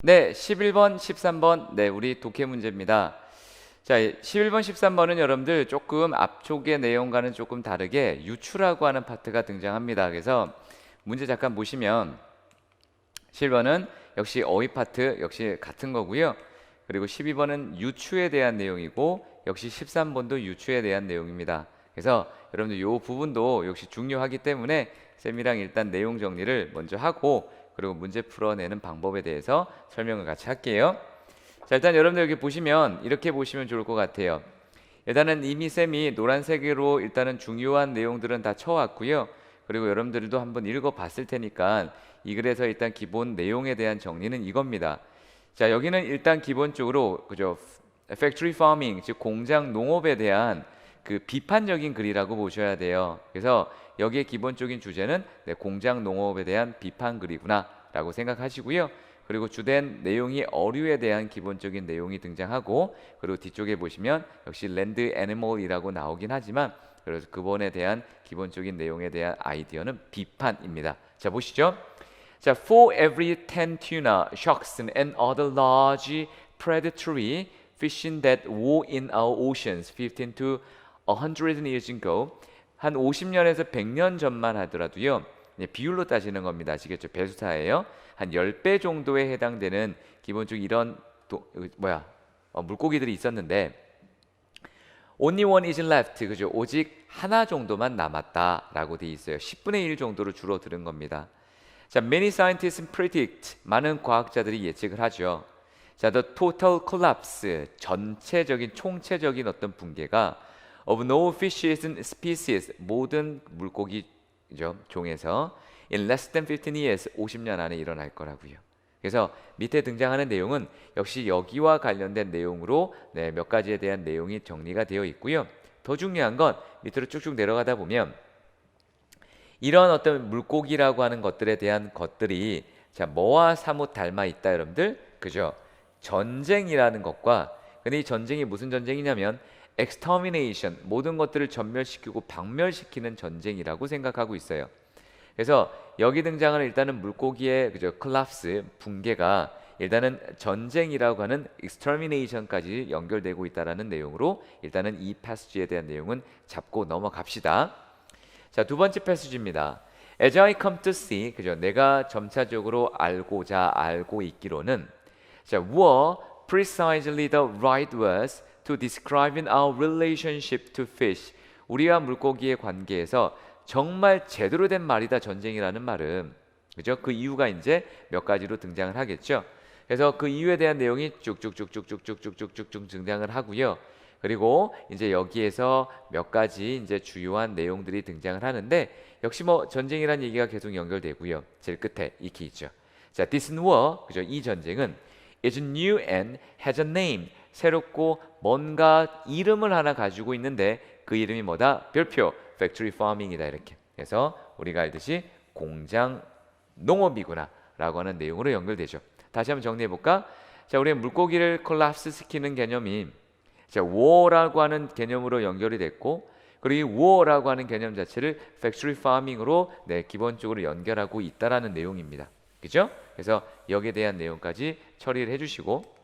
네, 11번, 13번. 네, 우리 독해 문제입니다. 자, 11번, 13번은 여러분들 조금 앞쪽의 내용과는 조금 다르게 유추라고 하는 파트가 등장합니다. 그래서 문제 잠깐 보시면 11번은 역시 어휘 파트 역시 같은 거고요. 그리고 12번은 유추에 대한 내용이고 역시 13번도 유추에 대한 내용입니다. 그래서 여러분들 이 부분도 역시 중요하기 때문에 쌤이랑 일단 내용 정리를 먼저 하고 그리고 문제 풀어내는 방법에 대해서 설명을 같이 할게요. 자, 일단 여러분들 여기 보시면 이렇게 보시면 좋을 것 같아요. 일단은 이미 쌤이 노란색으로 일단은 중요한 내용들은 다 쳐왔고요. 그리고 여러분들도 한번 읽어봤을 테니까 이 글에서 일단 기본 내용에 대한 정리는 이겁니다. 자, 여기는 일단 기본적으로 그죠? factory farming, 즉 공장 농업에 대한 그 비판적인 글이라고 보셔야 돼요. 그래서 여기에 기본적인 주제는 공장 농업에 대한 비판 글이구나 라고 생각하시고요. 그리고 주된 내용이 어류에 대한 기본적인 내용이 등장하고 그리고 뒤쪽에 보시면 역시 랜드 애니멀이라고 나오긴 하지만 그래서 그번에 대한 기본적인 내용에 대한 아이디어는 비판입니다. 자, 보시죠. 자, for every 10 tuna, sharks and other large predatory fishing that were in our oceans 15 to 100 years ago, 한 50년에서 100년 전만 하더라도요. 비율로 따지는 겁니다. 아시겠죠? 배수사예요. 한 10배 정도에 해당되는 기본적으로 이런 물고기들이 있었는데 only one is left. 그죠? 오직 하나 정도만 남았다라고 돼 있어요. 10분의 1 정도로 줄어드는 겁니다. 자, many scientists predict. 많은 과학자들이 예측을 하죠. 자, the total collapse. 전체적인 총체적인 어떤 붕괴가 of no fishes and species. 모든 물고기죠. 종에서 in less than 15 years. 50년 안에 일어날 거라고요. 그래서 밑에 등장하는 내용은 역시 여기와 관련된 내용으로 몇 가지에 대한 내용이 정리가 되어 있고요. 더 중요한 건 밑으로 쭉쭉 내려가다 보면 이런 어떤 물고기라고 하는 것들에 대한 것들이 자, 뭐와 사뭇 닮아 있다 여러분들? 그죠? 전쟁이라는 것과 근데 이 전쟁이 무슨 전쟁이냐면 extermination, 모든 것들을 전멸시키고 박멸시키는 전쟁이라고 생각하고 있어요. 그래서 여기 등장하는 일단은 물고기의 그죠? 콜랍스, 붕괴가 일단은 전쟁이라고 하는 extermination까지 연결되고 있다라는 내용으로 일단은 이 패스지에 대한 내용은 잡고 넘어갑시다. 자, 두 번째 패스지입니다. As I come to see, 그죠? 내가 점차적으로 알고 있기로는 자, were precisely the right words to describe our relationship to fish. 우리와 물고기의 관계에서 정말 제대로 된 말이다 전쟁이라는 말은 그죠? 그 이유가 이제 몇 가지로 등장을 하겠죠. 그래서 그 이유에 대한 내용이 쭉쭉쭉쭉쭉쭉쭉쭉 등장을 하고요. 그리고 이제 여기에서 몇 가지 이제 주요한 내용들이 등장을 하는데 역시 뭐 전쟁이라는 얘기가 계속 연결되고요. 제일 끝에 익히 있죠. 자, this war, 그죠? 이 전쟁은 is new and has a name. 새롭고 뭔가 이름을 하나 가지고 있는데 그 이름이 뭐다? 별표 factory farming이다 이렇게. 그래서 우리가 알듯이 공장 농업이구나 라고 하는 내용으로 연결되죠. 다시 한번 정리해 볼까? 자, 우리의 물고기를 콜랍스 시키는 개념이 자, war라고 하는 개념으로 연결이 됐고 그리고 이 war라고 하는 개념 자체를 factory farming으로 기본적으로 연결하고 있다라는 내용입니다. 그죠? 그래서 여기에 대한 내용까지 처리를 해주시고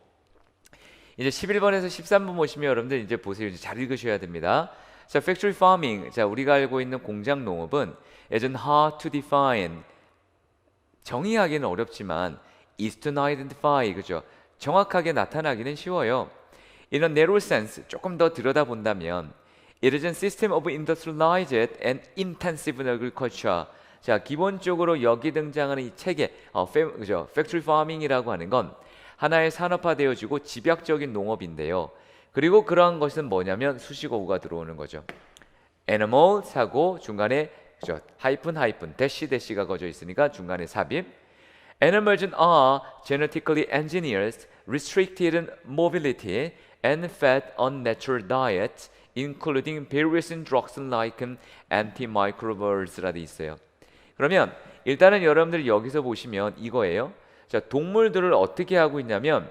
이제 11번에서 13번 보시면 여러분들 이제 보세요. 이제 잘 읽으셔야 됩니다. 자, factory farming. 자, 우리가 알고 있는 공장 농업은 is hard to define. 정의하기는 어렵지만 is to identify. 그죠? 정확하게 나타나기는 쉬워요. In a narrow sense, 조금 더 들여다본다면 it is a system of industrialized and intensive agriculture. 자, 기본적으로 여기 등장하는 이 체계, 그죠? factory farming이라고 하는 건 하나의 산업화되어지고 집약적인 농업인데요. 그리고 그러한 것은 뭐냐면 수식어구가 들어오는 거죠. animal 사고 중간에 그죠? 하이픈 대시가 거져 있으니까 중간에 삽입. Animals are genetically engineered, restricted mobility, and fed on natural diet, including various drugs like antimicrobials라 돼 있어요. 그러면 일단은 여러분들이 여기서 보시면 이거예요. 자, 동물들을 어떻게 하고 있냐면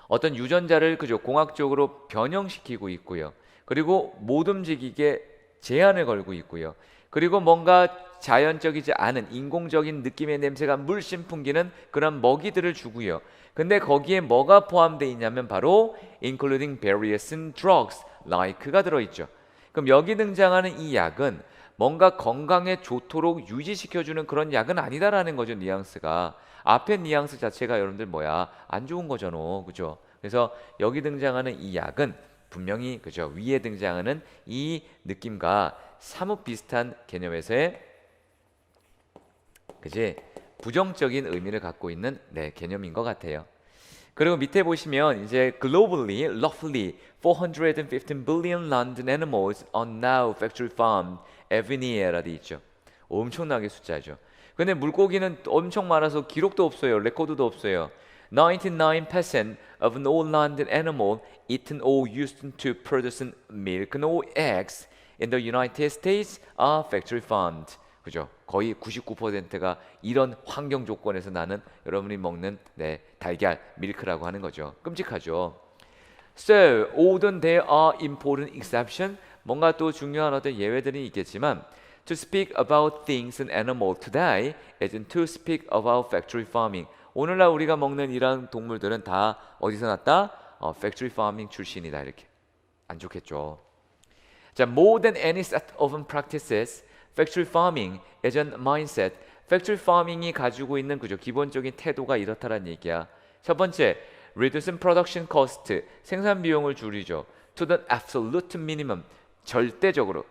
어떤 유전자를 그죠 공학적으로 변형시키고 있고요. 그리고 못 움직이게 제한을 걸고 있고요. 그리고 뭔가 자연적이지 않은 인공적인 느낌의 냄새가 물씬 풍기는 그런 먹이들을 주고요. 근데 거기에 뭐가 포함되어 있냐면 바로 including various drugs like가 들어있죠. 그럼 여기 등장하는 이 약은 뭔가 건강에 좋도록 유지시켜주는 그런 약은 아니다라는 거죠. 뉘앙스가 앞에 뉘앙스 자체가 여러분들 뭐야 안 좋은 거잖아, 그죠? 그래서 여기 등장하는 이 약은 분명히 그죠 위에 등장하는 이 느낌과 사뭇 비슷한 개념에서의 그지 부정적인 의미를 갖고 있는 개념인 것 같아요. 그리고 밑에 보시면 이제 globally, roughly 415 billion land animals are now factory farmed every year라 돼 있죠. 엄청나게 숫자죠. 근데 물고기는 엄청 많아서 기록도 없어요. 레코드도 없어요. 99% of all land animal eaten or used to produce milk or eggs in the United States are factory farmed. 그죠? 거의 99%가 이런 환경 조건에서 나는 여러분이 먹는 달걀, 밀크라고 하는 거죠. 끔찍하죠. So, although there are important exceptions, 뭔가 또 중요한 어떤 예외들이 있겠지만 to speak about things and animals today isn't to speak about factory farming. 오늘날 우리가 먹는 이런 동물들은 다 어디서 났다? factory farming 출신이다 이렇게. 안 좋겠죠. 자, more than any set of practices, factory farming is a mindset. factory farming이 가지고 있는 그죠 기본적인 태도가 이렇다라는 얘기야. 첫 번째, reducing production cost, 생산 비용을 줄이죠. to the absolute minimum, 절대적으로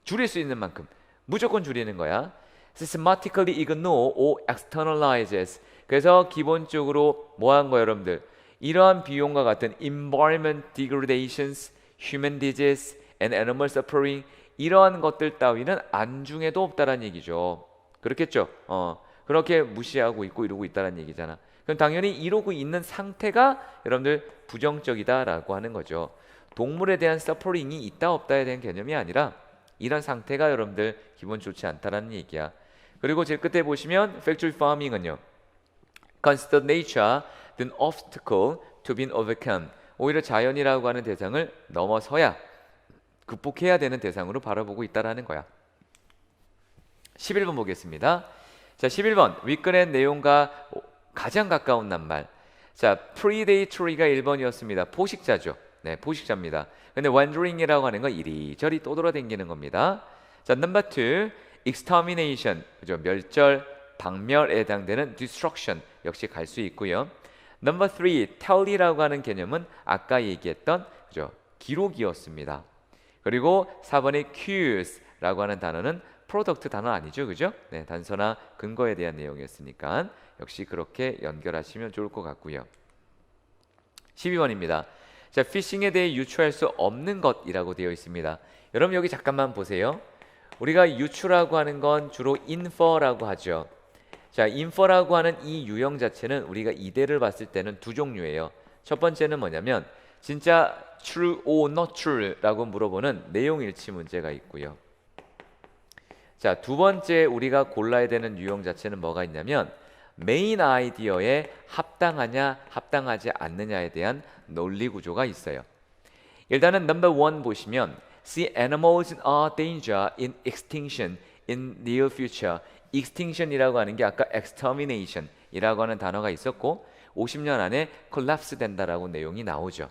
줄일 수 있는 만큼 무조건 줄이는 거야. systematically ignore or externalizes. 그래서 기본적으로 뭐 한 거예요, 여러분들? 이러한 비용과 같은 environment degradations, human disease, and animal suffering 이러한 것들 따위는 안중에도 없다라는 얘기죠. 그렇겠죠? 그렇게 무시하고 있고 이러고 있다라는 얘기잖아. 그럼 당연히 이러고 있는 상태가 여러분들 부정적이다라고 하는 거죠. 동물에 대한 서퍼링이 있다 없다에 대한 개념이 아니라 이런 상태가 여러분들 기분 좋지 않다라는 얘기야. 그리고 제일 끝에 보시면 factory farming은요. consider nature an obstacle to be overcome. 오히려 자연이라고 하는 대상을 넘어서야 극복해야 되는 대상으로 바라보고 있다라는 거야. 11번 보겠습니다. 자, 11번 윗글의 내용과 가장 가까운 낱말. 자, predatory가 1번이었습니다. 포식자죠. 네, 포식자입니다. 근데 wandering이라고 하는 건 이리저리 떠돌아다니는 겁니다. 자, number 2, extermination, 그죠? 멸절, 박멸에 해당되는 destruction 역시 갈 수 있고요. number 3, tally라고 하는 개념은 아까 얘기했던 그죠? 기록이었습니다. 그리고 4번의 cues라고 하는 단어는 프로덕트 단어 아니죠, 그죠? 네, 단서나 근거에 대한 내용이었으니까 역시 그렇게 연결하시면 좋을 것 같고요. 12번입니다. 자, 피싱에 대해 유추할 수 없는 것이라고 되어 있습니다. 여러분 여기 잠깐만 보세요. 우리가 유추라고 하는 건 주로 infer라고 하죠. 자, infer라고 하는 이 유형 자체는 우리가 이대를 봤을 때는 두 종류예요. 첫 번째는 뭐냐면 진짜 true or not true라고 물어보는 내용 일치 문제가 있고요. 자, 두 번째 우리가 골라야 되는 유형 자체는 뭐가 있냐면 메인 아이디어에 합당하냐 합당하지 않느냐에 대한 논리 구조가 있어요. 일단은 number 1 보시면 See animals are danger in extinction in near future. extinction이라고 하는 게 아까 extermination이라고 하는 단어가 있었고 50년 안에 collapse 된다라고 내용이 나오죠.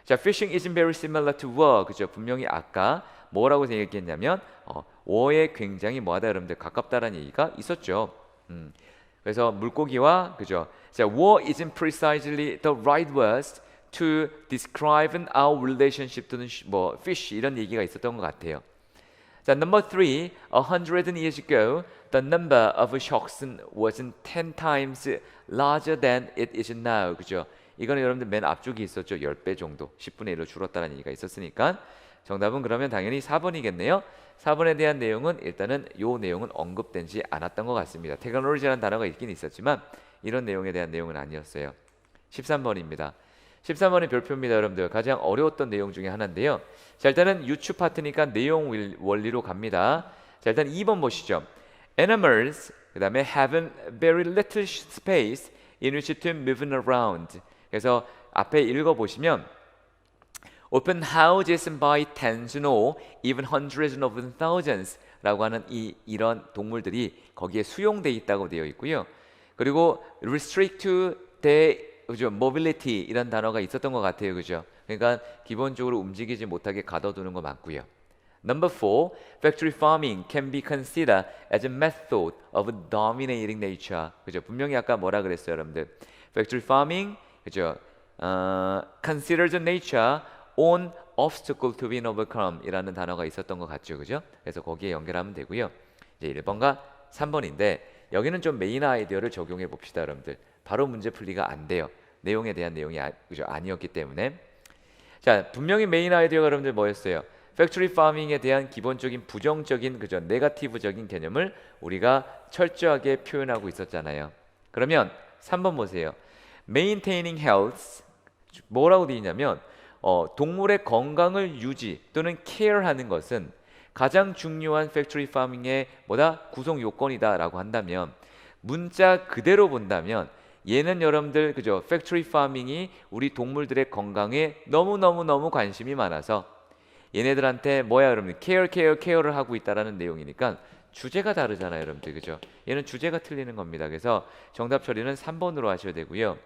자, fishing isn't very similar to war. 그죠? 분명히 아까 뭐라고 얘기했냐면 war에 굉장히 뭐하다 여러분들 가깝다라는 얘기가 있었죠. 그래서 물고기와 그죠? 자, war isn't precisely the right words to describe our relationship to 뭐 fish 이런 얘기가 있었던 것 같아요. 자, number 3, 100 years ago, the number of sharks wasn't 10 times larger than it is now. 그죠? 이거는 여러분들 맨 앞쪽에 있었죠. 10배 정도, 10분의 1로 줄었다는 얘기가 있었으니까 정답은 그러면 당연히 4번이겠네요. 4번에 대한 내용은 일단은 요 내용은 언급되지 않았던 것 같습니다. 테크놀로지라는 단어가 있긴 있었지만 이런 내용에 대한 내용은 아니었어요. 13번입니다. 13번의 별표입니다. 여러분들 가장 어려웠던 내용 중에 하나인데요. 자, 일단은 유추 파트니까 내용 원리로 갑니다. 자, 일단 2번 보시죠. Animals 그 다음에 have very little space in which to move around. 그래서 앞에 읽어보시면 Open houses by tens or even hundreds of thousands animals라고 하는 이런 동물들이 거기에 수용돼 있다고 되어 있고요. 그리고 restrict to their 그죠? mobility 이런 단어가 있었던 것 같아요. 그죠? 그러니까 기본적으로 움직이지 못하게 가둬두는 거 맞고요. Number four, factory farming can be considered as a method of dominating nature. 그죠? 분명히 아까 뭐라 그랬어요, 여러분들? Factory farming, 그죠? Considers nature on obstacle to be overcome 이라는 단어가 있었던 것 같죠, 그죠? 그래서 거기에 연결하면 되고요. 이제 1번과 3번인데 여기는 좀 메인 아이디어를 적용해 봅시다, 여러분들. 바로 문제 풀리가 안 돼요. 내용에 대한 내용이 그죠? 아니었기 때문에. 자, 분명히 메인 아이디어가 여러분들 뭐였어요? 팩토리 파밍에 대한 기본적인 부정적인 그죠? 네거티브적인 개념을 우리가 철저하게 표현하고 있었잖아요. 그러면 3번 보세요. Maintaining health 뭐라고 되어 있냐면 동물의 건강을 유지 또는 케어하는 것은 가장 중요한 팩토리 파밍의 뭐다? 구성 요건이다라고 한다면 문자 그대로 본다면 얘는 여러분들 그죠? 팩토리 파밍이 우리 동물들의 건강에 너무 관심이 많아서 얘네들한테 뭐야 여러분들 케어를 하고 있다라는 내용이니까 주제가 다르잖아요, 여러분들. 그죠? 얘는 주제가 틀리는 겁니다. 그래서 정답 처리는 3번으로 하셔야 되고요.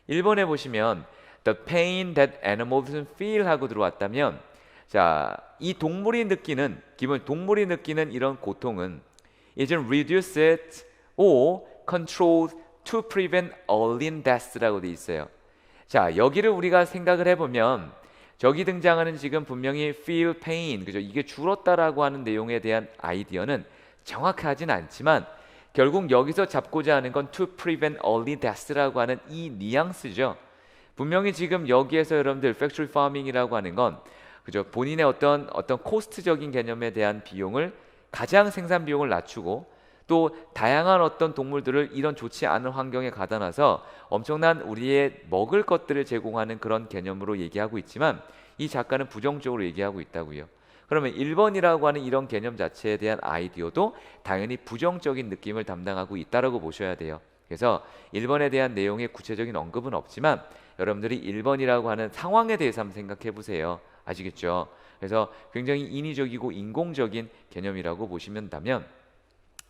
1번에 보시면 the pain that animals feel 하고 들어왔다면 자, 이 동물이 느끼는 이런 고통은 is reduced or controlled to prevent early death라고 돼 있어요. 자, 여기를 우리가 생각을 해보면 저기 등장하는 지금 분명히 feel pain, 그죠? 이게 줄었다라고 하는 내용에 대한 아이디어는 정확하진 않지만 결국 여기서 잡고자 하는 건 to prevent early death라고 하는 이 뉘앙스죠. 분명히 지금 여기에서 여러분들 factory farming이라고 하는 건 그죠? 본인의 어떤 코스트적인 개념에 대한 비용을 가장 생산 비용을 낮추고 또 다양한 어떤 동물들을 이런 좋지 않은 환경에 가다 놔서 엄청난 우리의 먹을 것들을 제공하는 그런 개념으로 얘기하고 있지만 이 작가는 부정적으로 얘기하고 있다고요. 그러면 1번이라고 하는 이런 개념 자체에 대한 아이디어도 당연히 부정적인 느낌을 담당하고 있다라고 보셔야 돼요. 그래서 1번에 대한 내용의 구체적인 언급은 없지만 여러분들이 1번이라고 하는 상황에 대해서 한번 생각해 보세요. 아시겠죠? 그래서 굉장히 인위적이고 인공적인 개념이라고 보시면 된다면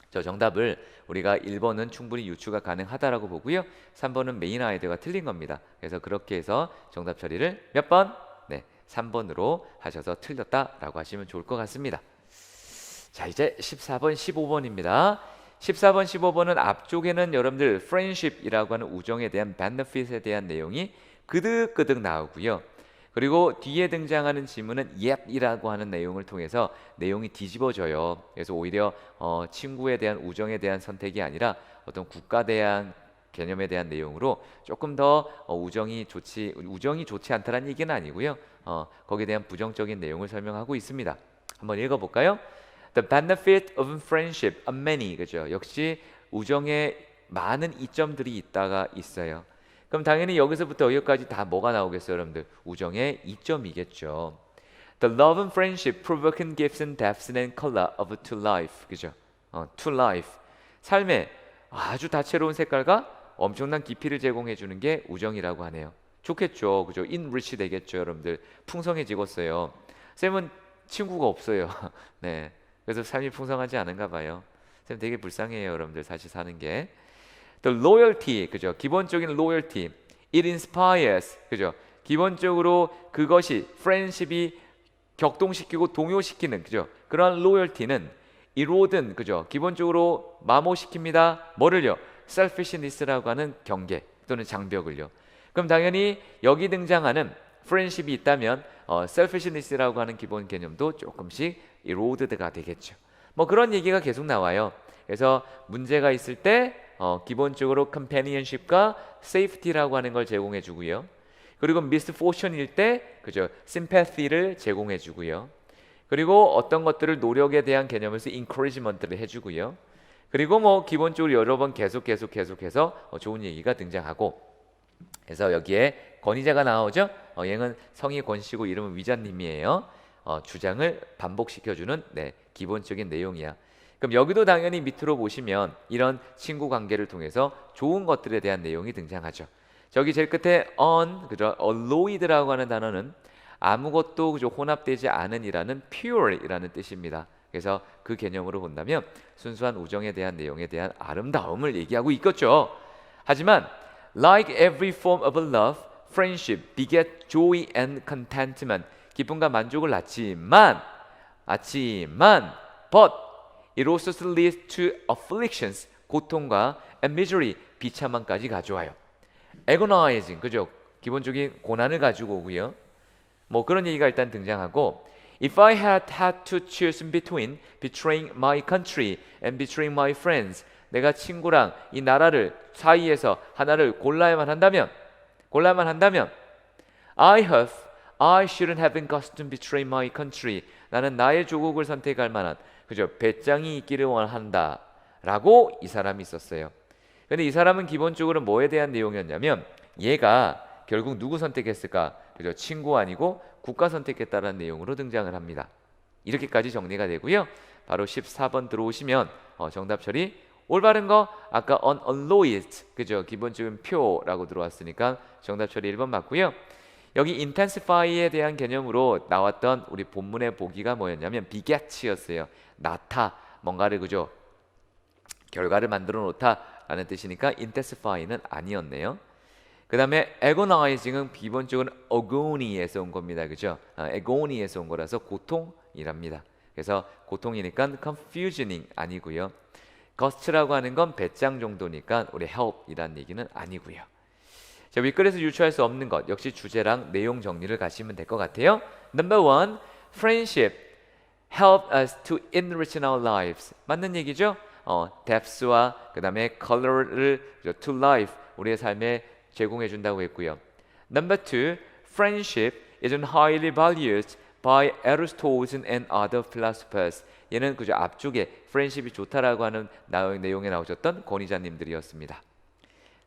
저 정답을 우리가 1번은 충분히 유추가 가능하다라고 보고요. 3번은 메인 아이디어가 틀린 겁니다. 그래서 그렇게 해서 정답 처리를 몇 번? 네, 3번으로 하셔서 틀렸다라고 하시면 좋을 것 같습니다. 자, 이제 14번, 15번입니다. 14번, 15번은 앞쪽에는 여러분들 friendship이라고 하는 우정에 대한 benefit에 대한 내용이 그득그득 나오고요. 그리고 뒤에 등장하는 지문은 yet이라고 하는 내용을 통해서 내용이 뒤집어져요. 그래서 오히려 친구에 대한 우정에 대한 선택이 아니라 어떤 국가 대한 개념에 대한 내용으로 조금 더 우정이 좋지 않다는 얘기는 아니고요. 거기에 대한 부정적인 내용을 설명하고 있습니다. 한번 읽어볼까요? The benefit of friendship are many. 그죠? 역시 우정에 많은 이점들이 있어요. 그럼 당연히 여기서부터 여기까지 다 뭐가 나오겠어요, 여러분들? 우정의 이점이겠죠. The love and friendship provoking gifts and depths and color of to life. 그죠? To life. 삶의 아주 다채로운 색깔과 엄청난 깊이를 제공해 주는 게 우정이라고 하네요. 좋겠죠. 그죠? enrich 되겠죠, 여러분들. 풍성해지겠어요. 쌤은 친구가 없어요. 네. 그래서 삶이 풍성하지 않은가 봐요. 쌤 되게 불쌍해요, 여러분들. 사실 사는 게. The loyalty, 그죠? 기본적인 loyalty, it inspires, 그죠? 기본적으로 그것이 friendship이 격동시키고 동요시키는, 그죠? 그러한 loyalty는 eroding, 그죠? 기본적으로 마모시킵니다. 뭐를요? selfishness라고 하는 경계 또는 장벽을요. 그럼 당연히 여기 등장하는 friendship이 있다면 selfishness라고 하는 기본 개념도 조금씩 eroded가 되겠죠. 뭐 그런 얘기가 계속 나와요. 그래서 문제가 있을 때 기본적으로 companionship과 safety라고 하는 걸 제공해 주고요. 그리고 misfortune일 때 그죠? sympathy를 제공해 주고요. 그리고 어떤 것들을 노력에 대한 개념에서 encouragement를 해 주고요. 그리고 뭐 기본적으로 여러 번 계속해서 좋은 얘기가 등장하고 그래서 여기에 권위자가 나오죠. 얘는 성이 권씨고 이름은 위자님이에요. 주장을 반복시켜주는 기본적인 내용이야. 그럼 여기도 당연히 밑으로 보시면 이런 친구 관계를 통해서 좋은 것들에 대한 내용이 등장하죠. 저기 제일 끝에 그죠? alloyed라고 하는 단어는 아무것도 그죠? 혼합되지 않은이라는 pure이라는 뜻입니다. 그래서 그 개념으로 본다면 순수한 우정에 대한 내용에 대한 아름다움을 얘기하고 있겠죠. 하지만 like every form of love, friendship beget joy and contentment. 기쁨과 만족을 낳지만 but it also leads to afflictions. 고통과 and misery, 비참함까지 가져와요. agonizing, 그죠? 기본적인 고난을 가지고 오고요. 뭐 그런 얘기가 일단 등장하고 If I had to choose between betraying my country and betraying my friends, 내가 친구랑 이 나라를 사이에서 하나를 골라야만 한다면 I shouldn't have been accustomed to betray my country. 나는 나의 조국을 선택할 만한 그죠? 배짱이 있기를 원한다 라고 이 사람이 있었어요. 근데 이 사람은 기본적으로 뭐에 대한 내용이었냐면 얘가 결국 누구 선택했을까? 그죠? 친구 아니고 국가 선택했다라는 내용으로 등장을 합니다. 이렇게까지 정리가 되고요. 바로 14번 들어오시면 정답 처리 올바른 거 아까 unalloyed 그죠? 기본적인 표라고 들어왔으니까 정답 처리 1번 맞고요. 여기 intensify에 대한 개념으로 나왔던 우리 본문의 보기가 뭐였냐면 beget이었어요. 낳다 뭔가를 그죠? 결과를 만들어 놓다라는 뜻이니까 intensify는 아니었네요. 그 다음에 agonizing은 기본적으로 agony에서 온 겁니다. 그죠? agony에서 온 거라서 고통이랍니다. 그래서 고통이니까 confusing 아니고요. gust라고 하는 건 배짱 정도니까 우리 help이라는 얘기는 아니고요. 자, 윗글에서 유추할 수 없는 것 역시 주제랑 내용 정리를 가시면 될 것 같아요. Number one, friendship help us to enrich our lives. 맞는 얘기죠? depth와 그 다음에 color를 to life 우리의 삶에 제공해 준다고 했고요. Number two, friendship is highly valued by Aristotle and other philosophers. 얘는 그저 앞쪽에 friendship이 좋다라고 하는 내용에 나오셨던 권위자님들이었습니다.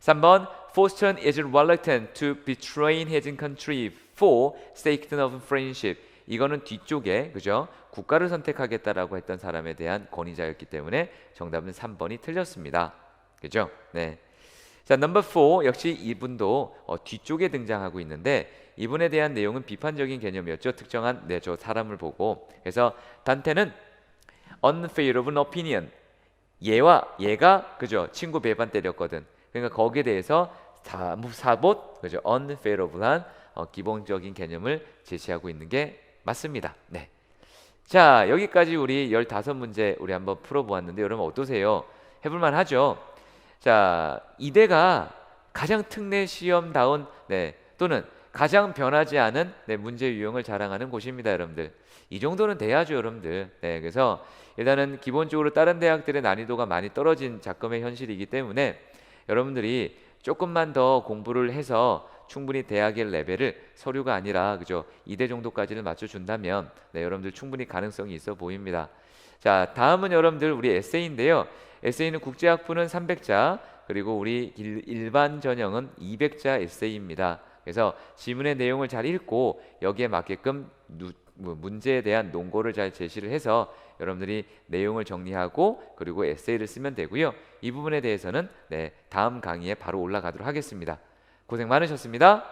3번, Forstern is reluctant to betray his country for sake of friendship. 이거는 뒤쪽에 그죠? 국가를 선택하겠다라고 했던 사람에 대한 권위자였기 때문에 정답은 3번이 틀렸습니다. 그죠? 네. 자, 넘버 4 역시 이분도 뒤쪽에 등장하고 있는데 이분에 대한 내용은 비판적인 개념이었죠. 특정한 저 사람을 보고. 그래서 단테는 unfavorable opinion. 얘가 그죠? 친구 배반 때렸거든. 그러니까 거기에 대해서 사봇 그죠? unfavorable한 기본적인 개념을 제시하고 있는 게 맞습니다. 네. 자, 여기까지 우리 15문제 우리 한번 풀어보았는데 여러분 어떠세요? 해볼만 하죠? 자, 이대가 가장 특례 시험다운 또는 가장 변하지 않은 문제 유형을 자랑하는 곳입니다, 여러분들. 이 정도는 돼야죠, 여러분들. 그래서 일단은 기본적으로 다른 대학들의 난이도가 많이 떨어진 작금의 현실이기 때문에 여러분들이 조금만 더 공부를 해서 충분히 대학의 레벨을 서류가 아니라 그죠? 2대 정도까지를 맞춰준다면 여러분들 충분히 가능성이 있어 보입니다. 자, 다음은 여러분들 우리 에세이인데요. 에세이는 국제학부는 300자 그리고 우리 일반 전형은 200자 에세이입니다. 그래서 지문의 내용을 잘 읽고 여기에 맞게끔 문제에 대한 논거를 잘 제시를 해서 여러분들이 내용을 정리하고 그리고 에세이를 쓰면 되고요. 이 부분에 대해서는 다음 강의에 바로 올라가도록 하겠습니다. 고생 많으셨습니다.